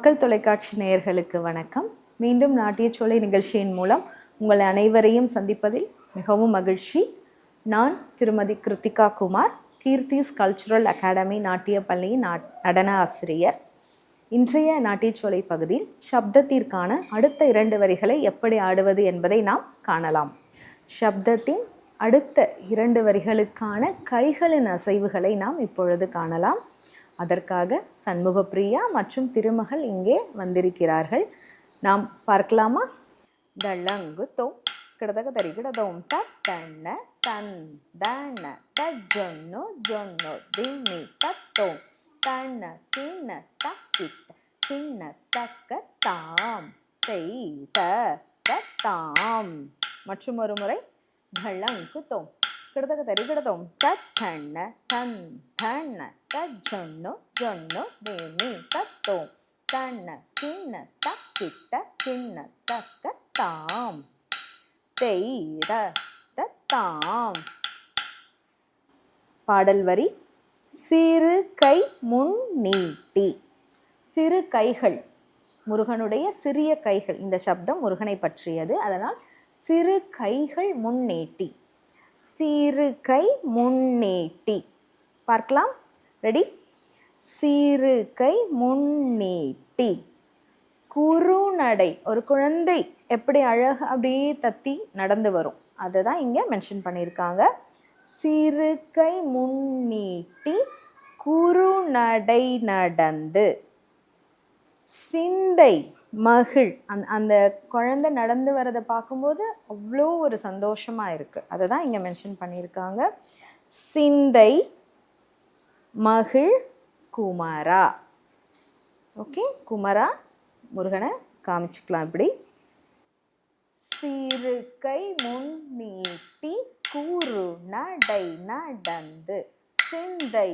மக்கள் தொலைக்காட்சி நேயர்களுக்கு வணக்கம். மீண்டும் நாட்டியச்சோலை நிகழ்ச்சியின் மூலம் உங்கள் அனைவரையும் சந்திப்பதில் மிகவும் மகிழ்ச்சி. நான் திருமதி கிருத்திகா குமார், கீர்த்திஸ் கல்ச்சுரல் அகாடமி நாட்டிய பள்ளியின் நடன ஆசிரியர். இன்றைய நாட்டியச்சோலை பகுதியில் சப்தத்திற்கான அடுத்த 2 வரிகளை எப்படி ஆடுவது என்பதை நாம் காணலாம். சப்தத்தின் அடுத்த 2 வரிகளுக்கான கைகளின் அசைவுகளை நாம் இப்பொழுது காணலாம். அதற்காக சண்முகப்பிரியா மற்றும் திருமகள் இங்கே வந்திருக்கிறார்கள். நாம் பார்க்கலாமா? தள்ளங்கு தோம் கிடதக தரிகிடதோம் தத்தண்ண தன் தண்ண தஜொன்னு ஜொன்னு திம்மி தத்தோம் தண்ண தின்ன தக்கிட்ட தின்ன தக்க தாம் செய்த தாம். மற்றும் ஒரு முறை தள்ளங்கு தோம் கிடதக தரிகிடதோம் தத்தண்ண தன் தண்ண தஜொன்னு ஜொன்னு திம்மி தத்தோம் தண்ண தின்ன தக்கிட்ட தின்ன தக்க தாம் செய்த தாம். பாடல் வரி: சிறு கை முன் நீட்டி. சிறு கைகள், முருகனுடைய சிறிய கைகள். இந்த சப்தம் முருகனை பற்றியது, அதனால் சிறு கைகள் முன்னேட்டி. சிறு கை முன்னேட்டி. பார்க்கலாம். ரெடி? சிறு கை முன்னேட்டி. குறுநடை. ஒரு குழந்தை எப்படி அழகாக அப்படியே தத்தி நடந்து வரும், அதை தான் இங்கே மென்ஷன் பண்ணியிருக்காங்க. சிறு கை முன்னீட்டி குறுநடை நடந்து. சிந்தை மகிழ். அந்த குழந்தை நடந்து வரதை பார்க்கும்போது அவ்வளோ ஒரு சந்தோஷமாக இருக்குது, அதை தான் இங்கே மென்ஷன் பண்ணியிருக்காங்க. சிந்தை மகிழ் குமரா. ஓகே, குமரா முருகனை காமிச்சுக்கலாம். இப்படி சிறு கை முன் நீட்டி கூறு நடை நடந்து சிந்தை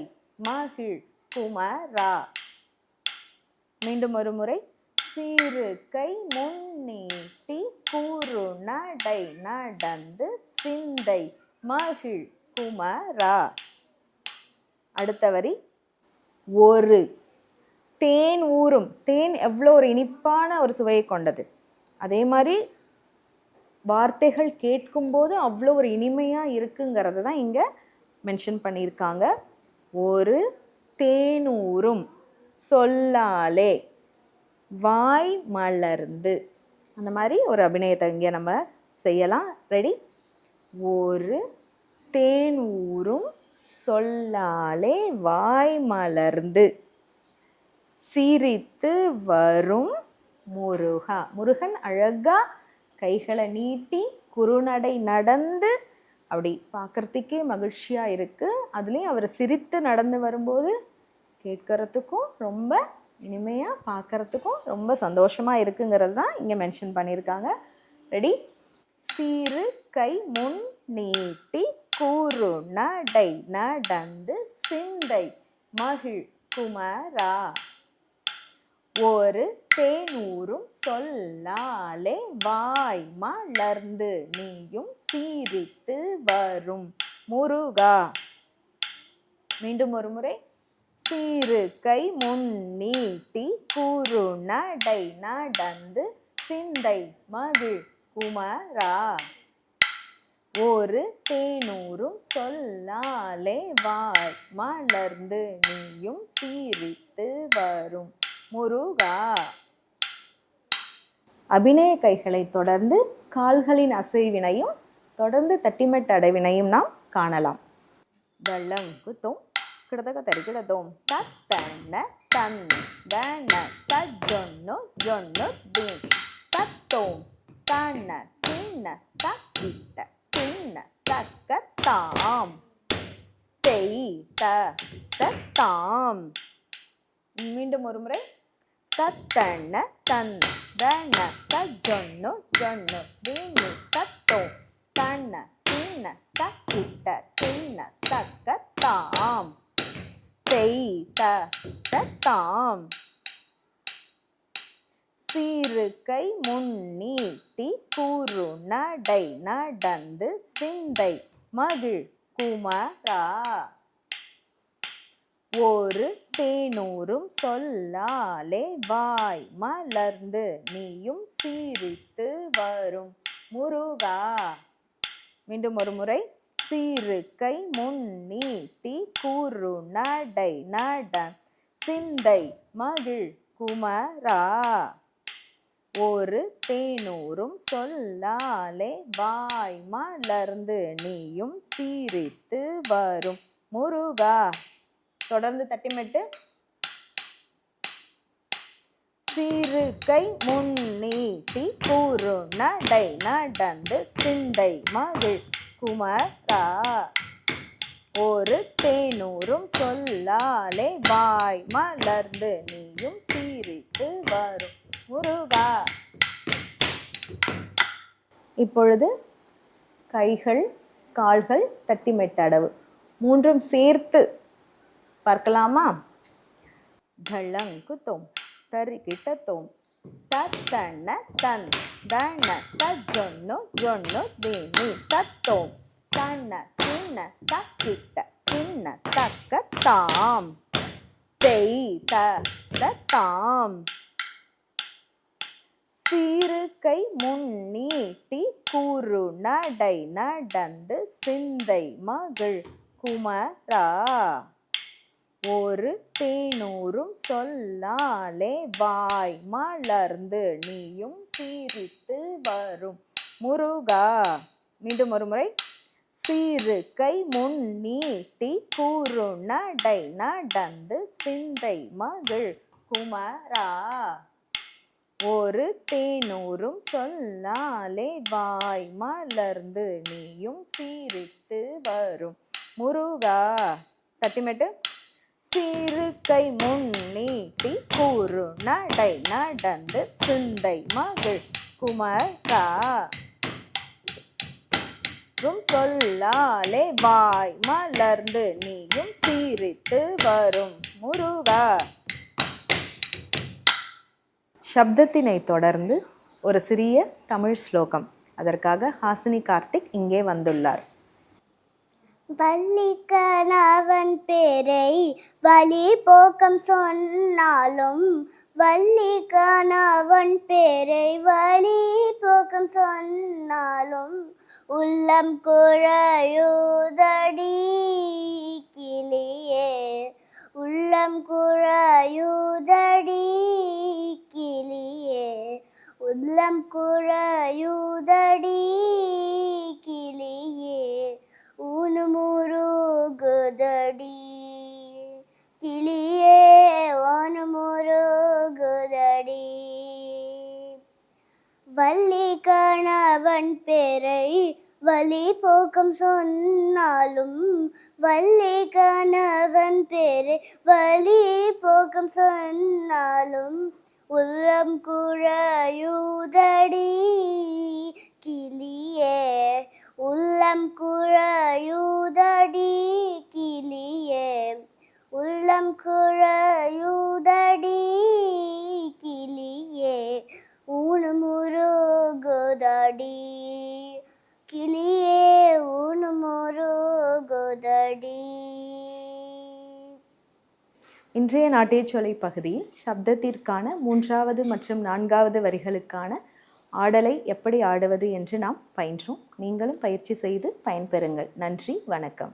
மகிழ் குமரா. மீண்டும் ஒரு முறை. சிறு கை முன் நீட்டி கூறு நடை நடந்து சிந்தை மகிழ் குமரா. அடுத்த வரி: ஒரு. தேன் ஊறும். தேன் எவ்வளோ ஒரு இனிப்பான ஒரு சுவையை கொண்டது, அதே மாதிரி வார்த்தைகள் கேட்கும்போது அவ்வளோ ஒரு இனிமையாக இருக்குங்கிறது தான் இங்கே மென்ஷன் பண்ணியிருக்காங்க. ஒரு தேனூரும் சொல்லாலே வாய் மலர்ந்து. அந்த மாதிரி ஒரு அபிநயத்தை இங்கே நம்ம செய்யலாம். ரெடி? ஒரு தேனூரும் சொல்லாலே வாய் மலர்ந்து சிரித்து வரும் முருகா. முருகன் அழகா கைகளை நீட்டி குறுநடை நடந்து அப்படி பார்க்கறதுக்கே மகிழ்ச்சியாக இருக்குது. அதுலேயும் அவர் சிரித்து நடந்து வரும்போது கேட்கறதுக்கும் ரொம்ப இனிமையாக, பார்க்கறதுக்கும் ரொம்ப சந்தோஷமாக இருக்குங்கிறது தான் இங்கே மென்ஷன் பண்ணியிருக்காங்க. ரெடி? சிறு கை முன் நீட்டி கூறு நடை நடந்து சிந்தை மகிழ் குமரா. ஒரு தேனூரும் சொல்லாலே வாய் மலர்ந்து நீயும் சிரித்து வரும் முருகா. மீண்டும் ஒரு முறை. சிறு கை முன் நீட்டி கூறு நடை நடந்து சிந்தை மகிழ் குமரா. ஒரு தேனூரும் சொல்லாலே வாய் மலர்ந்து நீயும் சிரித்து வரும் முருகா. அபிநய கைகளை தொடர்ந்து கால்களின் அசைவினையும் தொடர்ந்து தட்டிமெட்டு அடைவினையும் நாம் காணலாம். தள்ளங்கு தோம் கிடதக தரிகிடதோம் தத்தண்ண தன் தண்ண தஜொன்னு ஜொன்னு திம் தத்தோம் தண்ண தின்ன தக்கிட்ட தின்ன தக்க தாம் செய்த தாம். மீண்டும் ஒரு முறை. தத்தண்ண தன் தண்ண தஜொன்னு ஜொன்னு திம்மி தத்தோம் தண்ண தின்ன தக்கிட்ட தின்ன தக்க தாம் செய்த தாம். சிறு கை முன் நீட்டி கூறு நடை நடந்து சிந்தை மகிழ் குமரா. ஒரு தேனூரும் சொல்லாலே வாய் மலர்ந்து நீயும் சிரித்து வரும் முருகா. மீண்டும் ஒரு முறை. சீருக்கை முன்னீட்டி குறுநடை நட சிந்தை மகிழ் குமரா. ஒரு தேனூரும் சொல்லாலே வாய் மலர்ந்து நீயும் சிரித்து வரும் முருகா. தொடர்ந்து தட்டிமெட்டு. சிறுகை முன்னீட்டி குறுநடை நடந்து சிந்தை மகிழ் குமரா. ஒரு தேனூரும் சொல்லாலே வாய் மலர்ந்து நீயும் சிரித்து வரும் முருகா. இப்பொழுது கைகள் கால்கள் தட்டிமெட்டடவு மூன்றும் சேர்த்து பார்க்கலாமா? தளங்குதோம் தரிகிட்டத்தோம் தத்தன தன் தன தஜொன்னு ஜொன்னு தீனி தத்தோம் தன்ன கிண்ண தக்கிட்ட கிண்ண தக்க தாம் தெய் தாம். சீருகை முன்னீட்டி குறுநடை நடந்து சிந்தை மகிழ் குமரா. ஒரு தேனூரும் சொல்லாலே வாய் மலர்ந்து நீயும் சிரித்து வரும் முருகா. மீண்டும் ஒரு முறை. சீருகை முன்னீட்டி குறுநடை நடந்து சிந்தை மகிழ் குமரா. ஒரு தேனூரும் சொல்லாலே வாய் மலர்ந்து நீயும் சிரித்து வரும் முருகா. தட்டிமெட்டு. சீருகை முன்னீட்டி குறுநடை நடந்து சிந்தை மகிழ் குமரா. சொல்லாலே வாய் மலர்ந்து நீயும் சிரித்து வரும் முருகா. சப்தத்தினை தொடர்ந்து ஒரு சிறிய தமிழ் ஸ்லோகம். அதற்காக ஹாசினி கார்த்திக் இங்கே வந்துள்ளார். வள்ளிக்கணவன் பேரை வழி போக்கம் சொன்னாலும் வள்ளிக்கணவன் பேரை வழி போக்கம் சொன்னாலும் உள்ளம் குழையுதடி கிளியே. உள்ளம் குழையுதடி கிளியே. உள்ளம் குழையுதடி கிளியே. ஊனுமுருகுதடி கிளியே. ஊனுமுருகுதடி. வள்ளி கணவன் பேரை வழி போக்கம் சொன்னாலும் வள்ளி கணவன் பேரை வழி போக்கம் சொன்னாலும் உள்ளம் குழையுதடி கிளியே. உள்ளம் குழையுதடி கிளியே. உள்ளம் குழையுதடி கிளியே. ஊனுமுருகுதடி கிளியே. ஊனுமுருகுதடி. இன்றைய நாட்டியச்சொலை பகுதியில் சப்தத்திற்கான 3வது மற்றும் 4வது வரிகளுக்கான ஆடலை எப்படி ஆடுவது என்று நாம் பயின்றோம். நீங்களும் பயிற்சி செய்து பயன்பெறுங்கள். நன்றி, வணக்கம்.